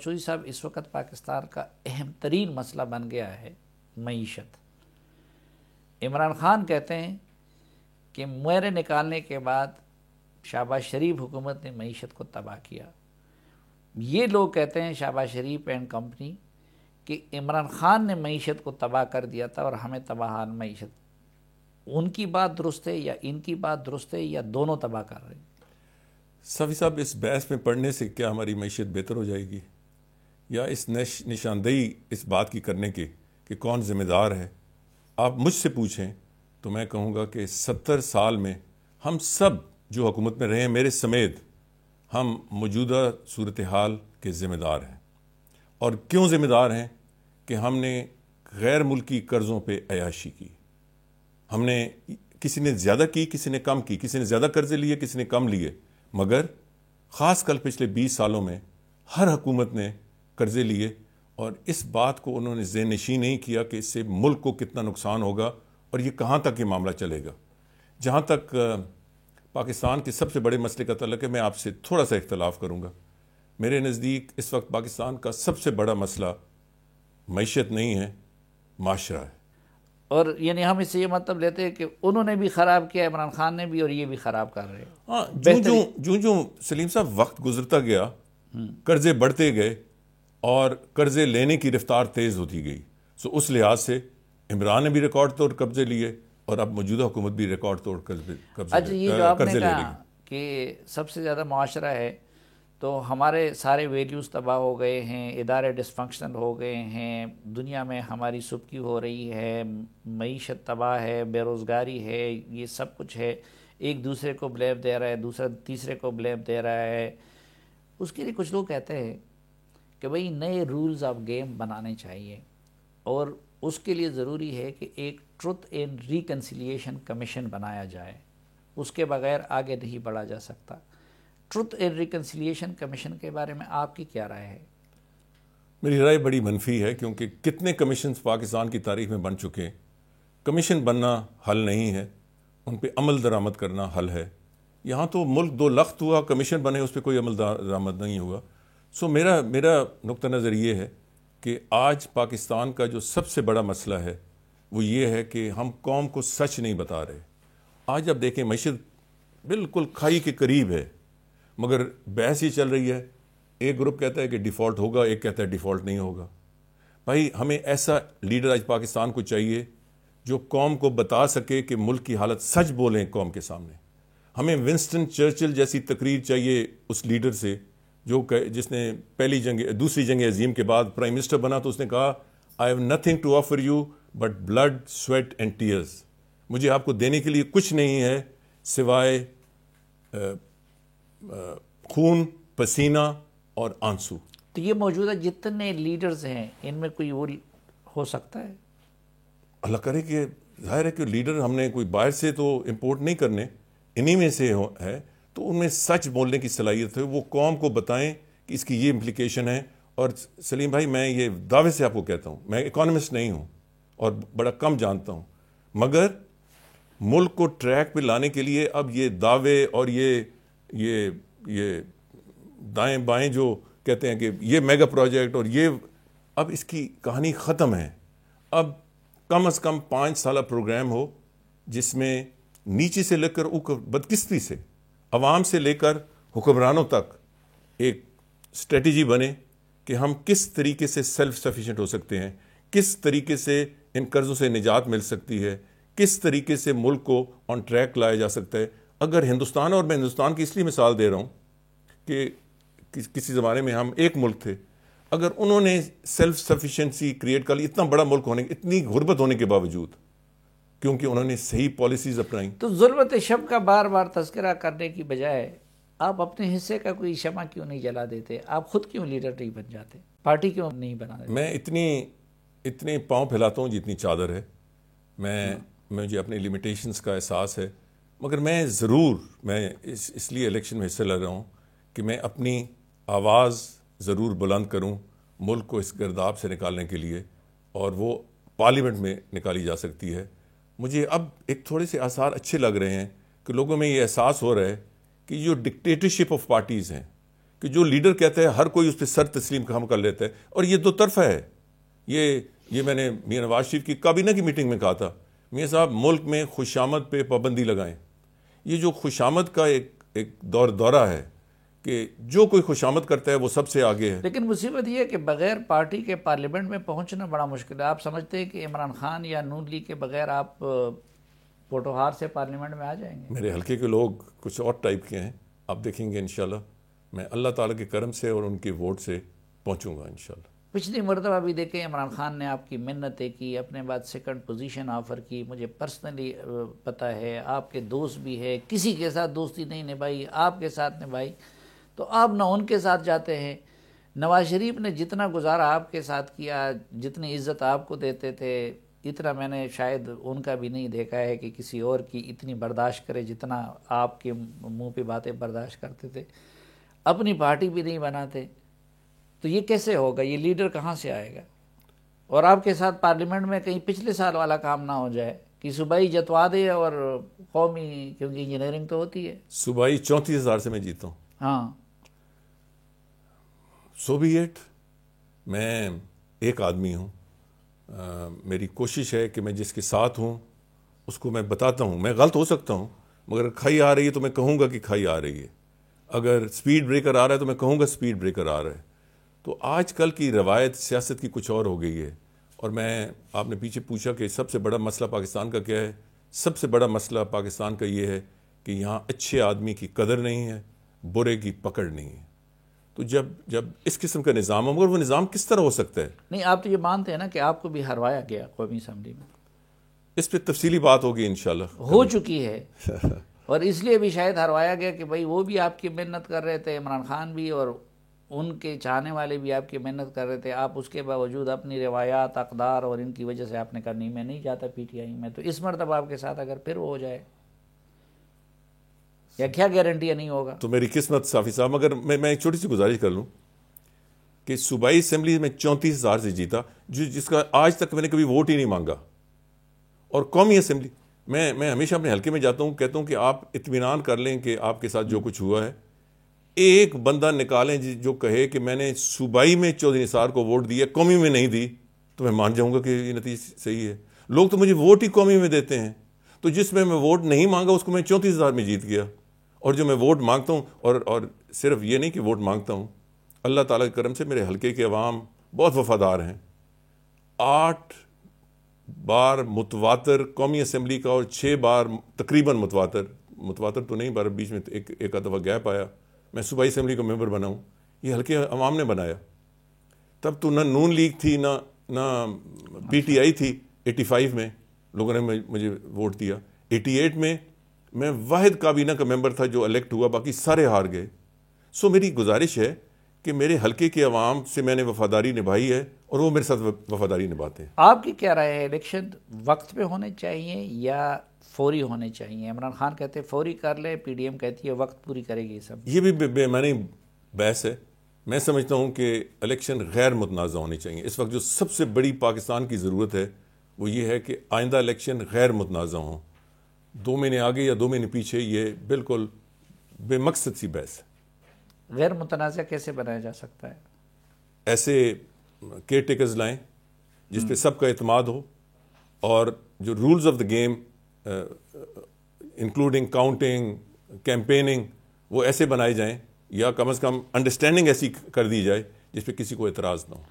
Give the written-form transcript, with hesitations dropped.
چودھری صاحب اس وقت پاکستان کا اہم ترین مسئلہ بن گیا ہے معیشت. عمران خان کہتے ہیں کہ موئرے نکالنے کے بعد شہباز شریف حکومت نے معیشت کو تباہ کیا. یہ لوگ کہتے ہیں شہباز شریف اینڈ کمپنی کہ عمران خان نے معیشت کو تباہ کر دیا تھا اور ہمیں تباہان معیشت. ان کی بات درست ہے یا ان کی بات درست ہے یا دونوں تباہ کر رہے ہیں؟ صفی صاحب اس بحث میں پڑھنے سے کیا ہماری معیشت بہتر ہو جائے گی یا اس نشاندہی اس بات کی کرنے کی کہ کون ذمہ دار ہے؟ آپ مجھ سے پوچھیں تو میں کہوں گا کہ 70 سال میں ہم سب جو حکومت میں رہے ہیں میرے سمیت ہم موجودہ صورتحال کے ذمہ دار ہیں. اور کیوں ذمہ دار ہیں؟ کہ ہم نے غیر ملکی قرضوں پہ عیاشی کی. ہم نے کسی نے زیادہ کی، کسی نے کم کی، کسی نے زیادہ قرضے لیے، کسی نے کم لیے، مگر خاص کر پچھلے 20 سالوں میں ہر حکومت نے قرضے لیے اور اس بات کو انہوں نے ذہن نشین نہیں کیا کہ اس سے ملک کو کتنا نقصان ہوگا اور یہ کہاں تک یہ معاملہ چلے گا. جہاں تک پاکستان کے سب سے بڑے مسئلے کا تعلق ہے، میں آپ سے تھوڑا سا اختلاف کروں گا. میرے نزدیک اس وقت پاکستان کا سب سے بڑا مسئلہ معیشت نہیں ہے، معاشرہ ہے. اور یعنی ہم اس سے یہ مطلب لیتے ہیں کہ انہوں نے بھی خراب کیا، عمران خان نے بھی، اور یہ بھی خراب کر رہے ہیں. ہاں، جو سلیم صاحب وقت گزرتا گیا قرضے بڑھتے گئے اور قرضے لینے کی رفتار تیز ہوتی گئی. اس لحاظ سے عمران نے بھی ریکارڈ توڑ قبضے لیے اور اب موجودہ حکومت بھی ریکارڈ توڑ قرضے یہ جو آپ نے کہا کہ سب سے زیادہ معاشرہ ہے، تو ہمارے سارے ویلیوز تباہ ہو گئے ہیں، ادارے ڈس فنکشنل ہو گئے ہیں، دنیا میں ہماری سبکی ہو رہی ہے، معیشت تباہ ہے، بے روزگاری ہے، یہ سب کچھ ہے. ایک دوسرے کو بلیم دے رہا ہے، دوسرا تیسرے کو بلیم دے رہا ہے. اس کے لیے کچھ لوگ کہتے ہیں کہ بھئی نئے رولز آف گیم بنانے چاہیے اور اس کے لیے ضروری ہے کہ ایک ٹروتھ اینڈ ریکنسیلیشن کمیشن بنایا جائے. اس کے بغیر آگے نہیں بڑھا جا سکتا. ٹروتھ اینڈ ریکنسیلیشن کمیشن کے بارے میں آپ کی کیا رائے ہے؟ میری رائے بڑی منفی ہے، کیونکہ کتنے کمیشنز پاکستان کی تاریخ میں بن چکے. کمیشن بننا حل نہیں ہے، ان پہ عمل درآمد کرنا حل ہے. یہاں تو ملک 2 لخت ہوا، کمیشن بنے، اس پہ کوئی عمل درآمد نہیں ہوا. میرا نقطہ نظر یہ ہے کہ آج پاکستان کا جو سب سے بڑا مسئلہ ہے وہ یہ ہے کہ ہم قوم کو سچ نہیں بتا رہے. آج اب دیکھیں معیشت بالکل کھائی کے قریب ہے، مگر بحث یہ چل رہی ہے، ایک گروپ کہتا ہے کہ ڈیفالٹ ہوگا، ایک کہتا ہے ڈیفالٹ نہیں ہوگا. بھائی ہمیں ایسا لیڈر آج پاکستان کو چاہیے جو قوم کو بتا سکے کہ ملک کی حالت، سچ بولیں قوم کے سامنے. ہمیں ونسٹن چرچل جیسی تقریر چاہیے اس لیڈر سے جس نے دوسری جنگ عظیم کے بعد پرائم منسٹر بنا تو اس نے کہا I have nothing to offer you but blood, sweat and tears. مجھے آپ کو دینے کے لیے کچھ نہیں ہے سوائے خون، پسینہ اور آنسو. تو یہ موجودہ جتنے لیڈرز ہیں ان میں کوئی وہ ہو سکتا ہے؟ اللہ کرے کہ ظاہر ہے کہ لیڈر ہم نے کوئی باہر سے تو امپورٹ نہیں کرنے، انہی میں سے ہے، تو ان میں سچ بولنے کی صلاحیت ہے. وہ قوم کو بتائیں کہ اس کی یہ امپلیکیشن ہے. اور سلیم بھائی میں یہ دعوے سے آپ کو کہتا ہوں، میں اکانومسٹ نہیں ہوں اور بڑا کم جانتا ہوں، مگر ملک کو ٹریک پہ لانے کے لیے اب یہ دعوے اور یہ دائیں بائیں جو کہتے ہیں کہ یہ میگا پروجیکٹ اور یہ، اب اس کی کہانی ختم ہے. اب کم از کم 5 سالہ پروگرام ہو جس میں نیچے سے لے کر اوپر بدقسمتی سے عوام سے لے کر حکمرانوں تک ایک اسٹریٹجی بنے کہ ہم کس طریقے سے سیلف سفیشینٹ ہو سکتے ہیں، کس طریقے سے ان قرضوں سے نجات مل سکتی ہے، کس طریقے سے ملک کو آن ٹریک لایا جا سکتا ہے. اگر ہندوستان، اور میں ہندوستان کی اس لیے مثال دے رہا ہوں کہ کسی زمانے میں ہم ایک ملک تھے، اگر انہوں نے سیلف سفیشینسی کریٹ کر لی، اتنا بڑا ملک ہونے، اتنی غربت ہونے کے باوجود، کیونکہ انہوں نے صحیح پالیسیز اپنائیں. تو ظلمت شب کا بار بار تذکرہ کرنے کی بجائے آپ اپنے حصے کا کوئی شمع کیوں نہیں جلا دیتے؟ آپ خود کیوں لیڈر نہیں بن جاتے؟ پارٹی کیوں نہیں بنا دیتے؟ میں اتنے پاؤں پھیلاتا ہوں جتنی چادر ہے. مجھے اپنے لیمیٹیشنز کا احساس ہے، مگر میں اس لیے الیکشن میں حصہ لے رہا ہوں کہ میں اپنی آواز ضرور بلند کروں ملک کو اس گرداب سے نکالنے کے لیے، اور وہ پارلیمنٹ میں نکالی جا سکتی ہے. مجھے اب ایک تھوڑے سے آثار اچھے لگ رہے ہیں کہ لوگوں میں یہ احساس ہو رہا ہے کہ جو ڈکٹیٹرشپ آف پارٹیز ہیں، کہ جو لیڈر کہتا ہے ہر کوئی اس پہ سر تسلیم کام کر لیتا ہے، اور یہ دو طرفہ ہے. یہ میں نے میاں نواز شریف کی کابینہ کی میٹنگ میں کہا تھا، میاں صاحب ملک میں خوشامد پہ پابندی لگائیں. یہ جو خوشامد کا ایک دورہ ہے کہ جو کوئی خوشامد کرتا ہے وہ سب سے آگے ہے. لیکن مصیبت یہ ہے کہ بغیر پارٹی کے پارلیمنٹ میں پہنچنا بڑا مشکل ہے. آپ سمجھتے ہیں کہ عمران خان یا نون لیگ کے بغیر آپ پوٹوہار سے پارلیمنٹ میں آ جائیں گے؟ میرے حلقے کے لوگ کچھ اور ٹائپ کے ہیں، آپ دیکھیں گے انشاءاللہ میں اللہ تعالیٰ کے کرم سے اور ان کے ووٹ سے پہنچوں گا انشاءاللہ. پچھلی مرتبہ بھی دیکھیں عمران خان نے آپ کی منتیں کی، اپنے بعد سیکنڈ پوزیشن آفر کی. مجھے پرسنلی پتہ ہے، آپ کے دوست بھی ہے، کسی کے ساتھ دوستی نہیں نبھائی، آپ کے ساتھ نبھائی. تو آپ نہ ان کے ساتھ جاتے ہیں. نواز شریف نے جتنا گزارا آپ کے ساتھ کیا، جتنی عزت آپ کو دیتے تھے، اتنا میں نے شاید ان کا بھی نہیں دیکھا ہے کہ کسی اور کی اتنی برداشت کرے جتنا آپ کے منہ پہ باتیں برداشت کرتے تھے. اپنی پارٹی بھی نہیں بناتے. تو یہ کیسے ہوگا؟ یہ لیڈر کہاں سے آئے گا؟ اور آپ کے ساتھ پارلیمنٹ میں کہیں پچھلے سال والا کام نہ ہو جائے کہ صوبائی جتوا دے اور قومی، کیونکہ انجینئرنگ تو ہوتی ہے. صوبائی 34,000 سے میں جیتا ہوں. ہاں، سو بی ایٹ. میں ایک آدمی ہوں. میری کوشش ہے کہ میں جس کے ساتھ ہوں اس کو میں بتاتا ہوں. میں غلط ہو سکتا ہوں، مگر کھائی آ رہی ہے تو میں کہوں گا کہ کھائی آ رہی ہے. اگر سپیڈ بریکر آ رہا ہے تو میں کہوں گا سپیڈ بریکر آ رہا ہے. تو آج کل کی روایت سیاست کی کچھ اور ہو گئی ہے. اور آپ نے پیچھے پوچھا کہ سب سے بڑا مسئلہ پاکستان کا کیا ہے. سب سے بڑا مسئلہ پاکستان کا یہ ہے کہ یہاں اچھے آدمی کی قدر نہیں ہے، برے کی پکڑ نہیں ہے. تو جب اس قسم کا نظام ہو، مگر وہ نظام کس طرح ہو سکتا ہے؟ نہیں، آپ تو یہ مانتے ہیں نا کہ آپ کو بھی ہروایا گیا قومی اسمبلی میں؟ اس پہ تفصیلی بات ہوگی انشاءاللہ. ہو چکی ہے. اور اس لیے بھی شاید ہروایا گیا کہ بھائی وہ بھی آپ کی محنت کر رہے تھے، عمران خان بھی، اور ان کے چاہنے والے بھی آپ کی محنت کر رہے تھے. آپ اس کے باوجود اپنی روایات، اقدار اور ان کی وجہ سے آپ نے کہا نہیں میں نہیں جاتا پی ٹی آئی میں. تو اس مرتبہ آپ کے ساتھ اگر پھر وہ ہو جائے، یا کیا گارنٹی نہیں ہوگا؟ تو میری قسمت صافی صاحب. مگر میں ایک چھوٹی سی گزارش کر لوں کہ صوبائی اسمبلی میں 34,000 سے جیتا، جس کا آج تک میں نے کبھی ووٹ ہی نہیں مانگا. اور قومی اسمبلی میں ہمیشہ اپنے حلقے میں جاتا ہوں، کہتا ہوں کہ آپ اطمینان کر لیں کہ آپ کے ساتھ جو کچھ ہوا ہے، ایک بندہ نکالیں جو کہے کہ میں نے صوبائی میں چودھری نثار کو ووٹ دیا، قومی میں نہیں دی، تو میں مان جاؤں گا کہ یہ نتیجہ صحیح ہے. لوگ تو مجھے ووٹ ہی قومی میں دیتے ہیں. تو جس میں ووٹ نہیں مانگا اس کو میں 34,000 میں جیت گیا. اور جو میں ووٹ مانگتا ہوں، اور صرف یہ نہیں کہ ووٹ مانگتا ہوں، اللہ تعالیٰ کے کرم سے میرے حلقے کے عوام بہت وفادار ہیں. 8 بار متواتر قومی اسمبلی کا اور 6 بار تقریباً متواتر تو نہیں، بار بیچ میں ایک آدھ دفعہ گیپ آیا. میں صوبائی اسمبلی کا ممبر بنا ہوں. یہ حلقے عوام نے بنایا. تب تو نہ نون لیگ تھی، نہ پی ٹی آئی تھی. 85 میں لوگوں نے مجھے ووٹ دیا. 88 میں واحد کابینہ کا ممبر تھا جو الیکٹ ہوا، باقی سارے ہار گئے. سو میری گزارش ہے کہ میرے حلقے کے عوام سے میں نے وفاداری نبھائی ہے، اور وہ میرے ساتھ وفاداری نبھاتے ہیں. آپ کی کیا رائے ہے؟ الیکشن وقت پہ ہونے چاہیے یا فوری ہونے چاہیے؟ عمران خان کہتے ہیں فوری کر لے، پی ڈی ایم کہتی ہے وقت پوری کرے گی. سب یہ بھی بے معنی بحث ہے. میں سمجھتا ہوں کہ الیکشن غیر متنازع ہونے چاہیے. اس وقت جو سب سے بڑی پاکستان کی ضرورت ہے وہ یہ ہے کہ آئندہ الیکشن غیر متنازع ہوں. 2 مہینے آگے یا 2 مہینے پیچھے، یہ بالکل بے مقصد سی بحث ہے. غیر متنازع کیسے بنایا جا سکتا ہے؟ ایسے کیئر ٹیکرز لائیں جس پہ سب کا اعتماد ہو، اور جو rules of the game including counting, campaigning, وہ ایسے بنائے جائیں، یا کم از کم انڈرسٹینڈنگ ایسی کر دی جائے جس پہ کسی کو اعتراض نہ ہو.